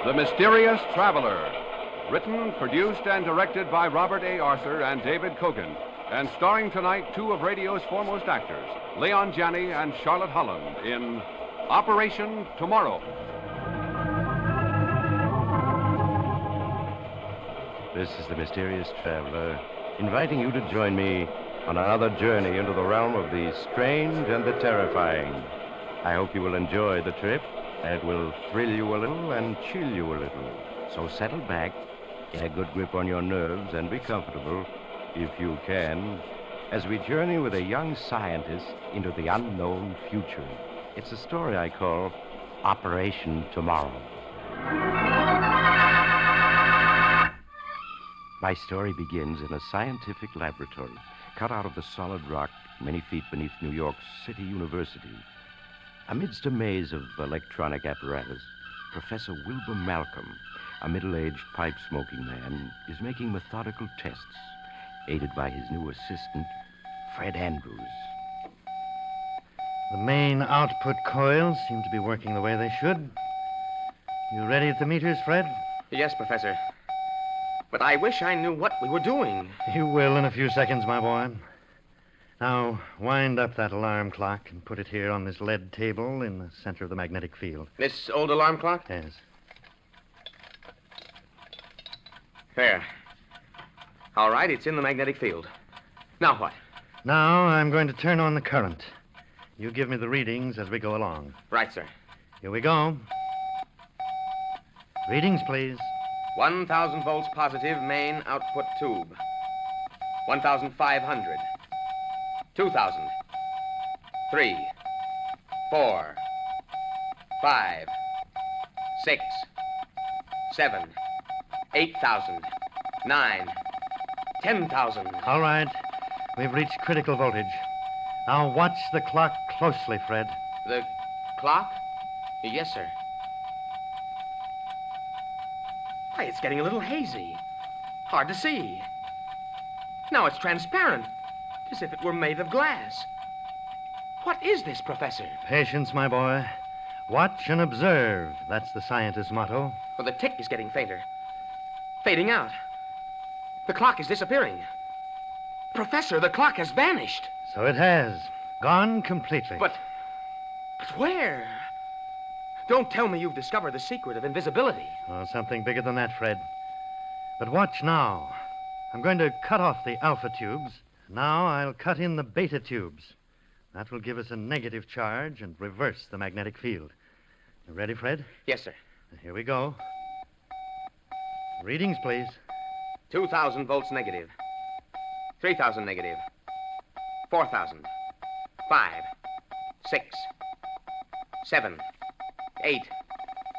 The Mysterious Traveler. Written, produced, and directed by Robert A. Arthur and David Kogan. And starring tonight two of radio's foremost actors, Leon Janney and Charlotte Holland, in Operation Tomorrow. This is the Mysterious Traveler, inviting you to join me on another journey into the realm of the strange and the terrifying. I hope you will enjoy the trip. It will thrill you a little and chill you a little. So settle back, get a good grip on your nerves, and be comfortable, if you can, as we journey with a young scientist into the unknown future. It's a story I call Operation Tomorrow. My story begins in a scientific laboratory cut out of the solid rock many feet beneath New York's City University. Amidst a maze of electronic apparatus, Professor Wilbur Malcolm, a middle-aged pipe-smoking man, is making methodical tests, aided by his new assistant, Fred Andrews. The main output coils seem to be working the way they should. You ready at the meters, Fred? Yes, Professor. But I wish I knew what we were doing. You will in a few seconds, my boy. Now, wind up that alarm clock and put it here on this lead table in the center of the magnetic field. This old alarm clock? Yes. There. All right, it's in the magnetic field. Now what? Now I'm going to turn on the current. You give me the readings as we go along. Right, sir. Here we go. Readings, please. 1,000 volts positive main output tube. 1,500. 2,000. 3. 4. 5. 6. 7. 8,000. 9. 10,000. All right. We've reached critical voltage. Now watch the clock closely, Fred. The clock? Yes, sir. Why, it's getting a little hazy. Hard to see. Now it's transparent, as if it were made of glass. What is this, Professor? Patience, my boy. Watch and observe. That's the scientist's motto. Well, the tick is getting fainter. Fading out. The clock is disappearing. Professor, the clock has vanished. So it has. Gone completely. But where? Don't tell me you've discovered the secret of invisibility. Oh, something bigger than that, Fred. But watch now. I'm going to cut off the alpha tubes. Now I'll cut in the beta tubes. That will give us a negative charge and reverse the magnetic field. You ready, Fred? Yes, sir. Here we go. Readings, please. 2,000 volts negative. 3,000 negative. 4,000. 5. 6. 7. 8.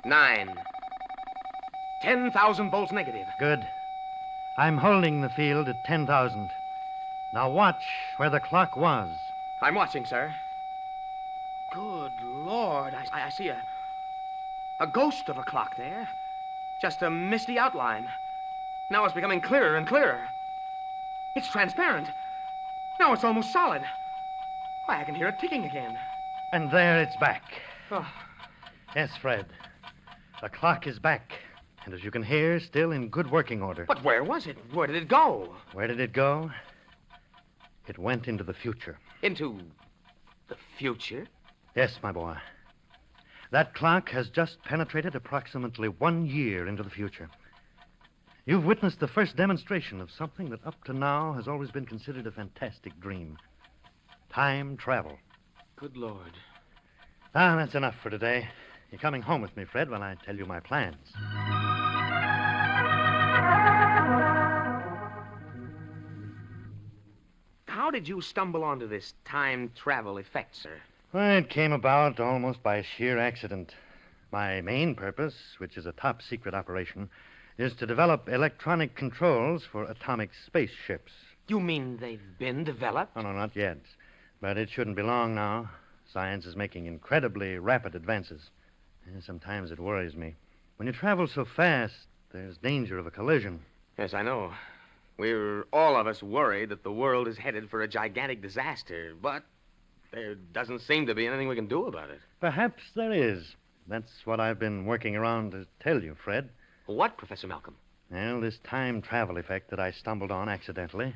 9. 10,000 volts negative. Good. I'm holding the field at 10,000. Now watch where the clock was. I'm watching, sir. Good Lord. I see a ghost of a clock there. Just a misty outline. Now it's becoming clearer and clearer. It's transparent. Now it's almost solid. Why, I can hear it ticking again. And there it's back. Oh. Yes, Fred. The clock is back. And as you can hear, still in good working order. But where was it? Where did it go? Where did it go? It went into the future. Into the future? Yes, my boy. That clock has just penetrated approximately 1 year into the future. You've witnessed the first demonstration of something that up to now has always been considered a fantastic dream. Time travel. Good Lord. Ah, that's enough for today. You're coming home with me, Fred, when I tell you my plans. How did you stumble onto this time travel effect, sir? Well, it came about almost by sheer accident. My main purpose, which is a top-secret operation, is to develop electronic controls for atomic spaceships. You mean they've been developed? Oh, no, not yet. But it shouldn't be long now. Science is making incredibly rapid advances. And sometimes it worries me. When you travel so fast, there's danger of a collision. Yes, I know. We're all of us worried that the world is headed for a gigantic disaster, but there doesn't seem to be anything we can do about it. Perhaps there is. That's what I've been working around to tell you, Fred. What, Professor Malcolm? Well, this time travel effect that I stumbled on accidentally,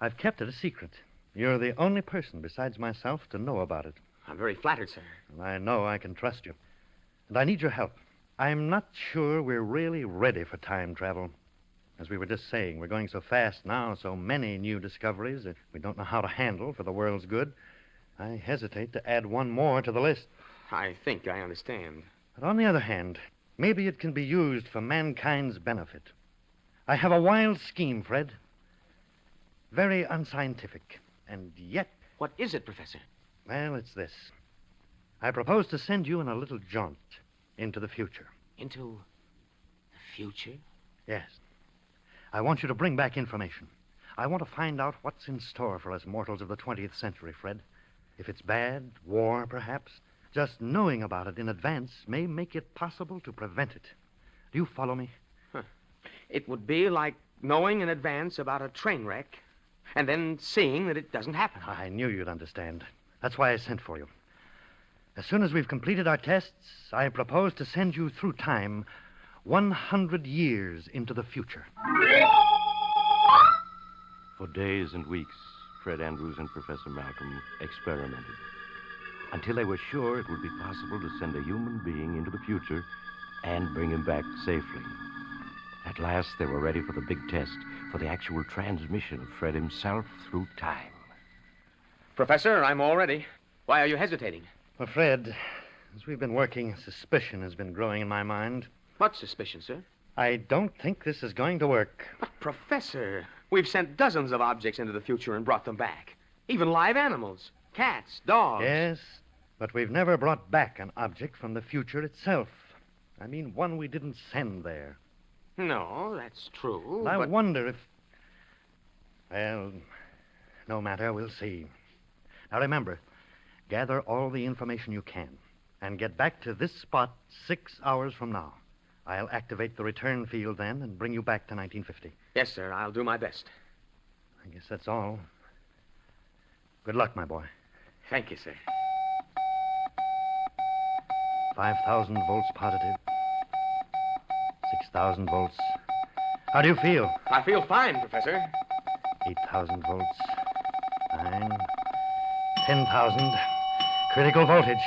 I've kept it a secret. You're the only person besides myself to know about it. I'm very flattered, sir. And I know I can trust you. And I need your help. I'm not sure we're really ready for time travel. As we were just saying, we're going so fast now, so many new discoveries that we don't know how to handle for the world's good. I hesitate to add one more to the list. I think I understand. But on the other hand, maybe it can be used for mankind's benefit. I have a wild scheme, Fred. Very unscientific. And yet, What is it, Professor? well, it's this. I propose to send you on a little jaunt into the future. Into the future? Yes. I want you to bring back information. I want to find out what's in store for us mortals of the 20th century, Fred. If it's bad, war, perhaps, just knowing about it in advance may make it possible to prevent it. Do you follow me? It would be like knowing in advance about a train wreck and then seeing that it doesn't happen. I knew you'd understand. That's why I sent for you. As soon as we've completed our tests, I propose to send you through time 100 years into the future. For days and weeks, Fred Andrews and Professor Malcolm experimented until they were sure it would be possible to send a human being into the future and bring him back safely. At last, they were ready for the big test, for the actual transmission of Fred himself through time. Professor, I'm all ready. Why are you hesitating? Well, Fred, as we've been working, suspicion has been growing in my mind. What suspicion, sir? I don't think this is going to work. But, Professor, we've sent dozens of objects into the future and brought them back. Even live animals. Cats, dogs. Yes, but we've never brought back an object from the future itself. I mean, one we didn't send there. No, that's true. And I but... wonder if... Well, no matter, we'll see. Now remember, gather all the information you can and get back to this spot 6 hours from now. I'll activate the return field then and bring you back to 1950. Yes, sir, I'll do my best. I guess that's all. Good luck, my boy. Thank you, sir. 5,000 volts positive. 6,000 volts. How do you feel? I feel fine, Professor. 8,000 volts. 9. 10,000. Critical voltage.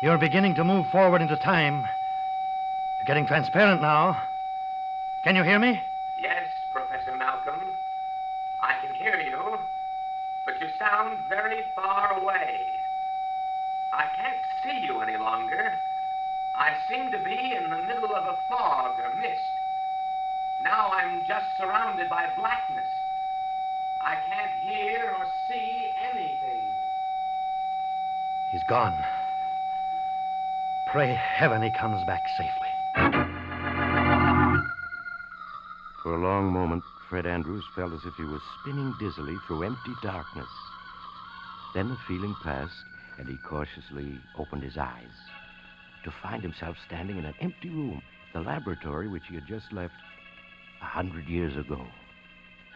You're beginning to move forward into time. You're getting transparent now. Can you hear me? Yes, Professor Malcolm. I can hear you, but you sound very far away. I can't see you any longer. I seem to be in the middle of a fog or mist. Now I'm just surrounded by blackness. I can't hear or see anything. He's gone. Pray heaven he comes back safely. For a long moment, Fred Andrews felt as if he was spinning dizzily through empty darkness. Then the feeling passed, and he cautiously opened his eyes to find himself standing in an empty room, the laboratory which he had just left 100 years ago.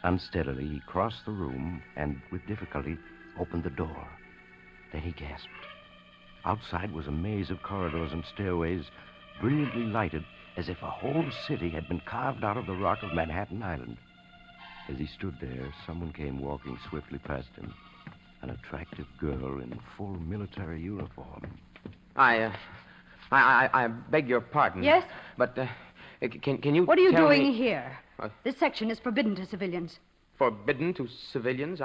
Unsteadily, he crossed the room and, with difficulty, opened the door. Then he gasped. Outside was a maze of corridors and stairways, brilliantly lighted, as if a whole city had been carved out of the rock of Manhattan Island. As he stood there, someone came walking swiftly past him. An attractive girl in full military uniform. I beg your pardon. Yes? But, can you What are you tell doing me... here? This section is forbidden to civilians. Forbidden to civilians?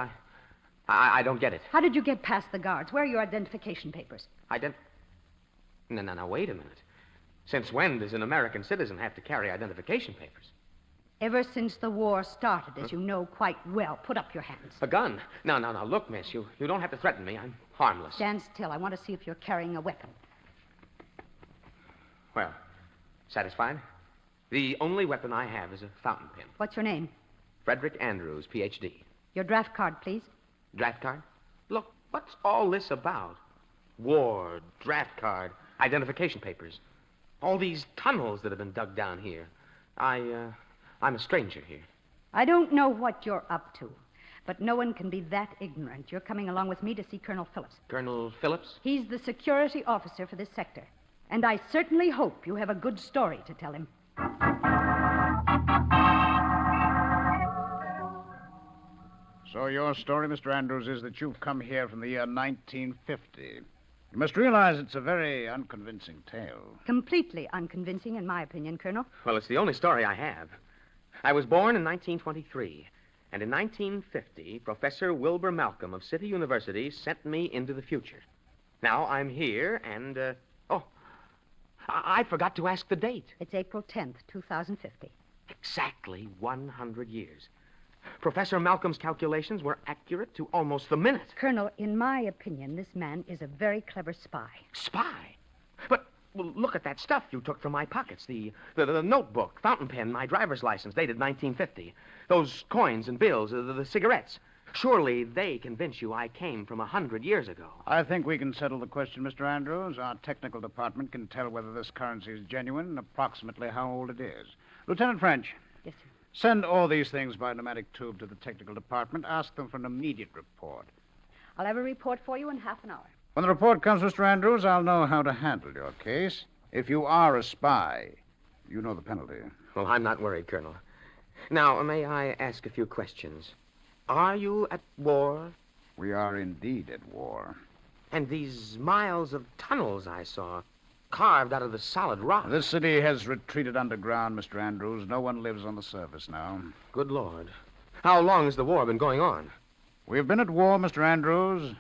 I don't get it. How did you get past the guards? Where are your identification papers? No, wait a minute. Since when does an American citizen have to carry identification papers? Ever since the war started, as you know quite well. Put up your hands. A gun? No. Look, miss, you don't have to threaten me. I'm harmless. Stand still. I want to see if you're carrying a weapon. Well, satisfied? The only weapon I have is a fountain pen. What's your name? Frederick Andrews, Ph.D. Your draft card, please. Draft card? Look, what's all this about? War, draft card, identification papers. All these tunnels that have been dug down here. I'm a stranger here. I don't know what you're up to, but no one can be that ignorant. You're coming along with me to see Colonel Phillips. Colonel Phillips? He's the security officer for this sector, And I certainly hope you have a good story to tell him. So your story, Mr. Andrews, is that you've come here from the year 1950. You must realize it's a very unconvincing tale. Completely unconvincing, in my opinion, Colonel. Well, it's the only story I have. I was born in 1923, and in 1950, Professor Wilbur Malcolm of City University sent me into the future. Now I'm here, and, I forgot to ask the date. It's April 10th, 2050. Exactly 100 years. Professor Malcolm's calculations were accurate to almost the minute. Colonel, in my opinion, this man is a very clever spy. Spy? But well, look at that stuff you took from my pockets. The notebook, fountain pen, my driver's license, dated 1950. Those coins and bills, the cigarettes. Surely they convince you I came from 100 years ago. I think we can settle the question, Mr. Andrews. Our technical department can tell whether this currency is genuine and approximately how old it is. Lieutenant French. Yes, sir. Send all these things by pneumatic tube to the technical department. Ask them for an immediate report. I'll have a report for you in half an hour. When the report comes, Mr. Andrews, I'll know how to handle your case. If you are a spy, you know the penalty. Well, I'm not worried, Colonel. Now, may I ask a few questions? Are you at war? We are indeed at war. And these miles of tunnels I saw, carved out of the solid rock. This city has retreated underground, Mr. Andrews. No one lives on the surface now. Good Lord. How long has the war been going on? We've been at war, Mr. Andrews.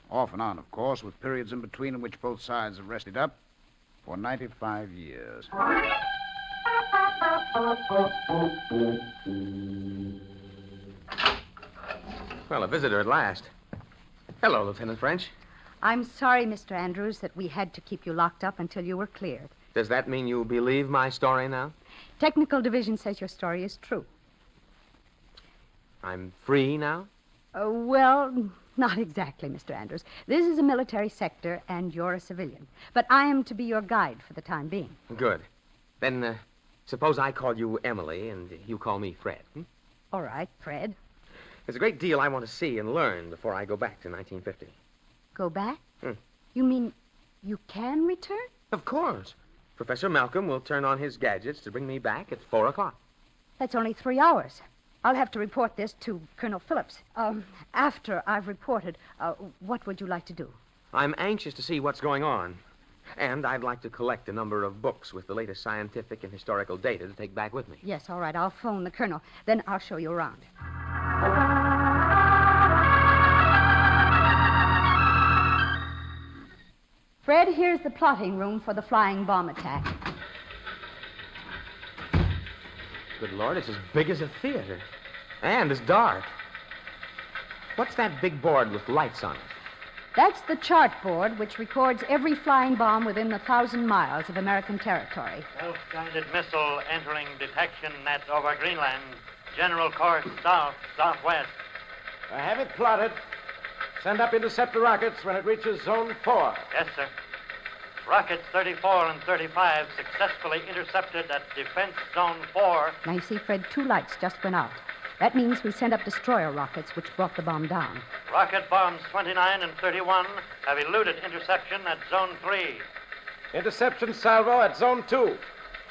Off and on, of course, with periods in between in which both sides have rested up for 95 years. Well, a visitor at last. Hello, Lieutenant French. I'm sorry, Mr. Andrews, that we had to keep you locked up until you were cleared. Does that mean you believe my story now? Technical Division says your story is true. I'm free now? Well, not exactly, Mr. Andrews. This is a military sector, and you're a civilian. But I am to be your guide for the time being. Good. Then, suppose I call you Emily, and you call me Fred. All right, Fred. There's a great deal I want to see and learn before I go back to 1950. Go back? You mean you can return? Of course. Professor Malcolm will turn on his gadgets to bring me back at 4 o'clock. That's only 3 hours. I'll have to report this to Colonel Phillips. After I've reported, what would you like to do? I'm anxious to see what's going on. And I'd like to collect a number of books with the latest scientific and historical data to take back with me. Yes, all right. I'll phone the colonel. Then I'll show you around. Fred, here's the plotting room for the flying bomb attack. Good Lord, it's as big as a theater. And as dark. What's that big board with lights on it? That's the chart board which records every flying bomb within 1,000 miles of American territory. Self-guided missile entering detection net over Greenland. General course south-southwest. I have it plotted. Send up interceptor rockets when it reaches Zone 4. Yes, sir. Rockets 34 and 35 successfully intercepted at Defense Zone 4. Now, you see, Fred, 2 lights just went out. That means we sent up destroyer rockets, which brought the bomb down. Rocket bombs 29 and 31 have eluded interception at Zone 3. Interception salvo at Zone 2.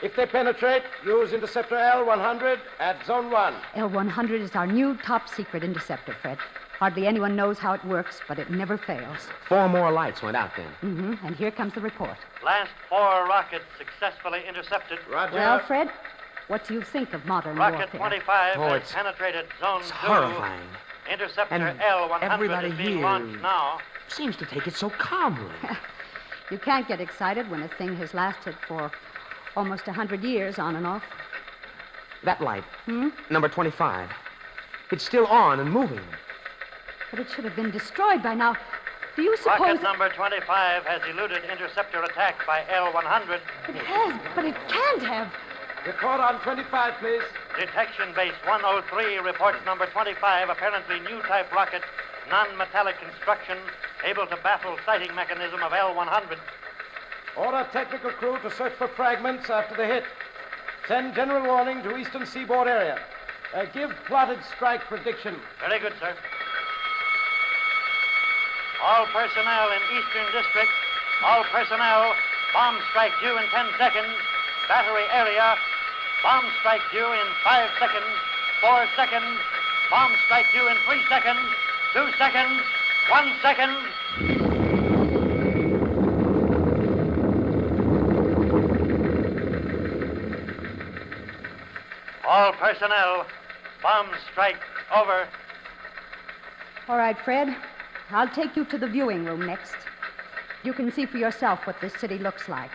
If they penetrate, use interceptor L-100 at Zone 1. L-100 is our new top-secret interceptor, Fred. Hardly anyone knows how it works, but it never fails. 4 more lights went out then. Mm-hmm. And here comes the report. Last 4 rockets successfully intercepted. Roger. Well, Fred, what do you think of modern Rocket warfare? 25 Oh, has it's penetrated Zone 2. Horrifying. Interceptor And L-100 everybody is being here launched now. seems to take it so calmly. You can't get excited when a thing has lasted for almost 100 years on and off. That light, number 25, it's still on and moving. But it should have been destroyed by now. Do you suppose... Rocket number 25 has eluded interceptor attack by L-100. It has, but it can't have. Report on 25, please. Detection base 103 reports number 25, apparently new type rocket, non-metallic construction, able to baffle sighting mechanism of L-100. Order technical crew to search for fragments after the hit. Send general warning to eastern seaboard area. Give plotted strike prediction. Very good, sir. All personnel in Eastern District, all personnel Bomb strike due in 10 seconds. Battery area. Bomb strike due in 5 seconds. 4 seconds. Bomb strike due in 3 seconds. 2 seconds. 1 second. All personnel. Bomb strike over. All right, Fred. I'll take you to the viewing room next. You can see for yourself what this city looks like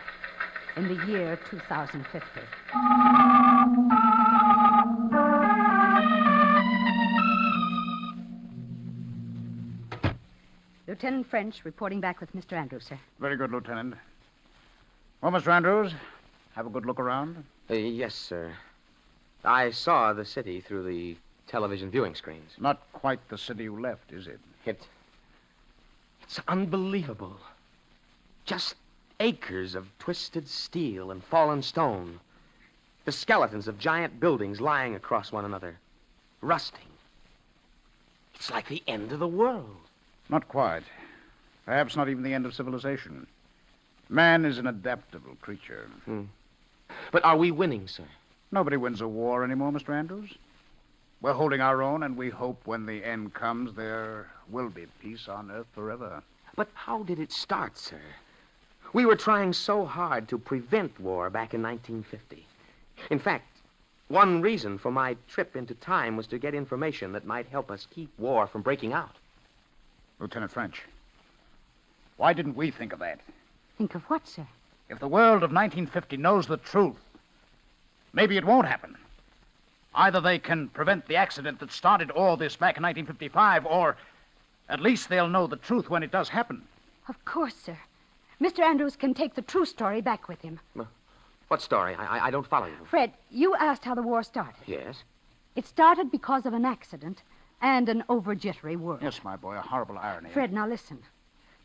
in the year 2050. Lieutenant French reporting back with Mr. Andrews, sir. Very good, Lieutenant. Well, Mr. Andrews, have a good look around. Yes, sir. I saw the city through the television viewing screens. Not quite the city you left, is it? It's unbelievable. Just acres of twisted steel and fallen stone. The skeletons of giant buildings lying across one another, rusting. It's like the end of the world. Not quite. Perhaps not even the end of civilization. Man is an adaptable creature. But are we winning, sir? Nobody wins a war anymore, Mr. Andrews. We're holding our own, and we hope when the end comes, there will be peace on Earth forever. But how did it start, sir? We were trying so hard to prevent war back in 1950. In fact, one reason for my trip into time was to get information that might help us keep war from breaking out. Lieutenant French, why didn't we think of that? Think of what, sir? If the world of 1950 knows the truth, maybe it won't happen. Either they can prevent the accident that started all this back in 1955, or at least they'll know the truth when it does happen. Of course, sir. Mr. Andrews can take the true story back with him. What story? I don't follow you. Fred, you asked how the war started. Yes? It started because of an accident and an over-jittery world. Yes, my boy, a horrible irony. Fred, now listen.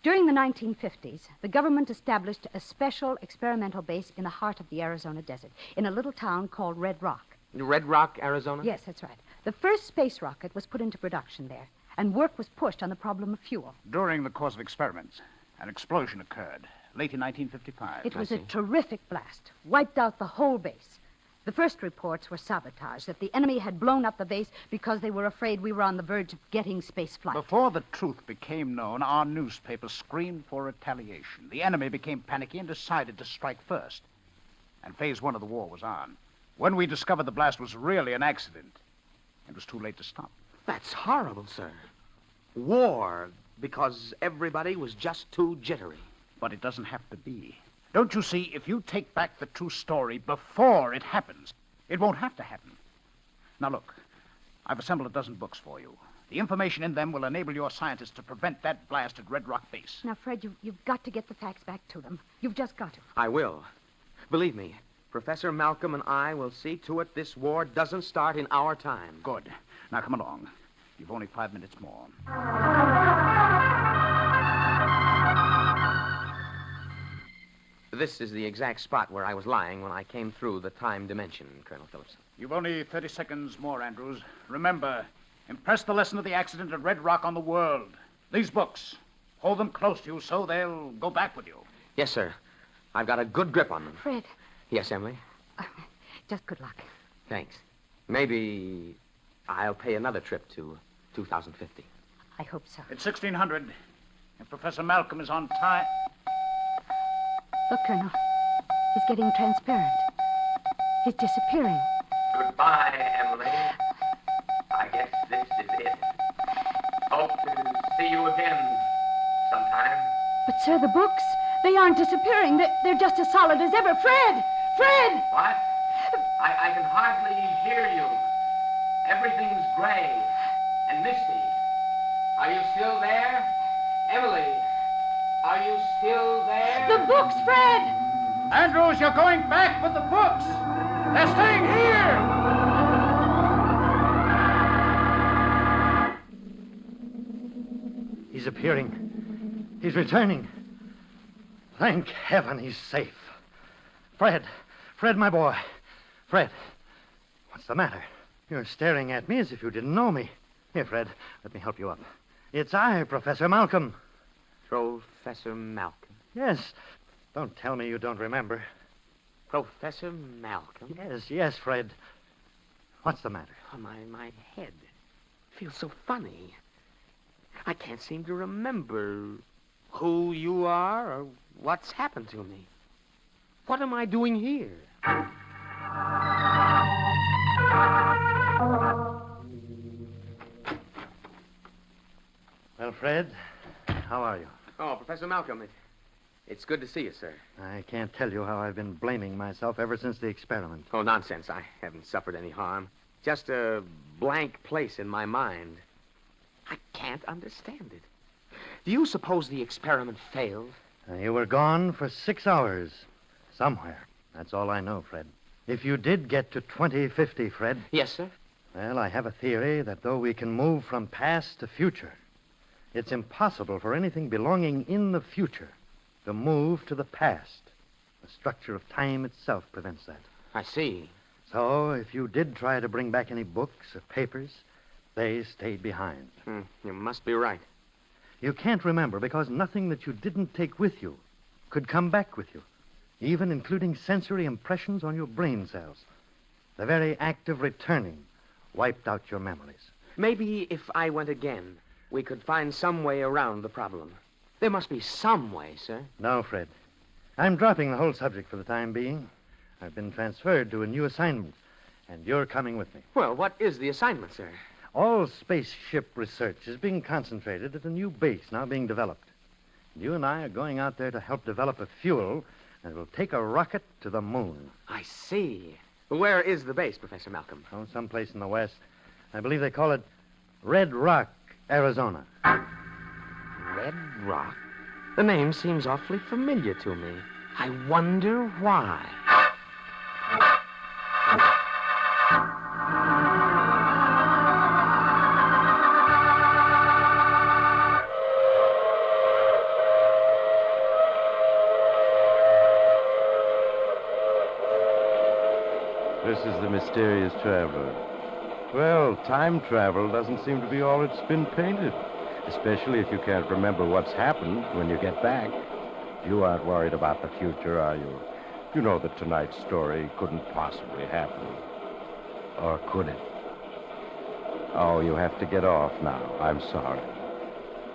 During the 1950s, the government established a special experimental base in the heart of the Arizona desert, in a little town called Red Rock. Red Rock, Arizona? Yes, that's right. The first space rocket was put into production there, and work was pushed on the problem of fuel. During the course of experiments, an explosion occurred, late in 1955. It was a terrific blast, wiped out the whole base. The first reports were sabotage, that the enemy had blown up the base because they were afraid we were on the verge of getting space flight. Before the truth became known, our newspapers screamed for retaliation. The enemy became panicky and decided to strike first. And phase one of the war was on. When we discovered the blast was really an accident, it was too late to stop. That's horrible, sir. War because everybody was just too jittery. But it doesn't have to be. Don't you see, if you take back the true story before it happens, it won't have to happen. Now, look, I've assembled a dozen books for you. The information in them will enable your scientists to prevent that blast at Red Rock Base. Now, Fred, you've got to get the facts back to them. You've just got to. I will. Believe me, Professor Malcolm and I will see to it this war doesn't start in our time. Good. Now, come along. You've only 5 minutes more. This is the exact spot where I was lying when I came through the time dimension, Colonel Phillips. You've only 30 seconds more, Andrews. Remember, impress the lesson of the accident at Red Rock on the world. These books, hold them close to you so they'll go back with you. Yes, sir. I've got a good grip on them. Fred. Yes, Emily? Just good luck. Thanks. Maybe I'll pay another trip to 2050. I hope so. It's 1600. If Professor Malcolm is on time... Look, Colonel. He's getting transparent. He's disappearing. Goodbye, Emily. I guess this is it. Hope to see you again sometime. But, sir, the books, they aren't disappearing. They're just as solid as ever. Fred! Fred! What? I can hardly hear you. Everything's gray and misty. Are you still there? Emily, are you still there? The books, Fred! Andrews, you're going back with the books. They're staying here. He's appearing. He's returning. Thank heaven he's safe. Fred, my boy. Fred, what's the matter? You're staring at me as if you didn't know me. Here, Fred, let me help you up. It's I, Professor Malcolm. Professor Malcolm. Yes, Don't tell me you don't remember. Professor Malcolm? Yes, Fred. What's the matter? Oh, my head feels so funny. I can't seem to remember who you are or what's happened to me. What am I doing here? Well, Fred, how are you? Oh, Professor Malcolm, it's good to see you, sir. I can't tell you how I've been blaming myself ever since the experiment. Oh, nonsense. I haven't suffered any harm. Just a blank place in my mind. I can't understand it. Do you suppose the experiment failed? You were gone for 6 hours. Somewhere. That's all I know, Fred. If you did get to 2050, Fred... Yes, sir? Well, I have a theory that though we can move from past to future, it's impossible for anything belonging in the future to move to the past. The structure of time itself prevents that. I see. So, if you did try to bring back any books or papers, they stayed behind. You must be right. You can't remember because nothing that you didn't take with you could come back with you, even including sensory impressions on your brain cells. The very act of returning wiped out your memories. Maybe if I went again, we could find some way around the problem. There must be some way, sir. No, Fred. I'm dropping the whole subject for the time being. I've been transferred to a new assignment, and you're coming with me. Well, what is the assignment, sir? All spaceship research is being concentrated at a new base now being developed. You and I are going out there to help develop a fuel that will take a rocket to the moon. I see. Where is the base, Professor Malcolm? Oh, someplace in the west. I believe they call it Red Rock, Arizona. Red Rock? The name seems awfully familiar to me. I wonder why. This is the mysterious traveler. Well, time travel doesn't seem to be all it's been painted. Especially if you can't remember what's happened when you get back. You aren't worried about the future, are you? You know that tonight's story couldn't possibly happen. Or could it? Oh, you have to get off now. I'm sorry.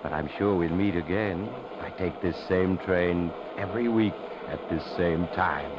But I'm sure we'll meet again. I take this same train every week at this same time.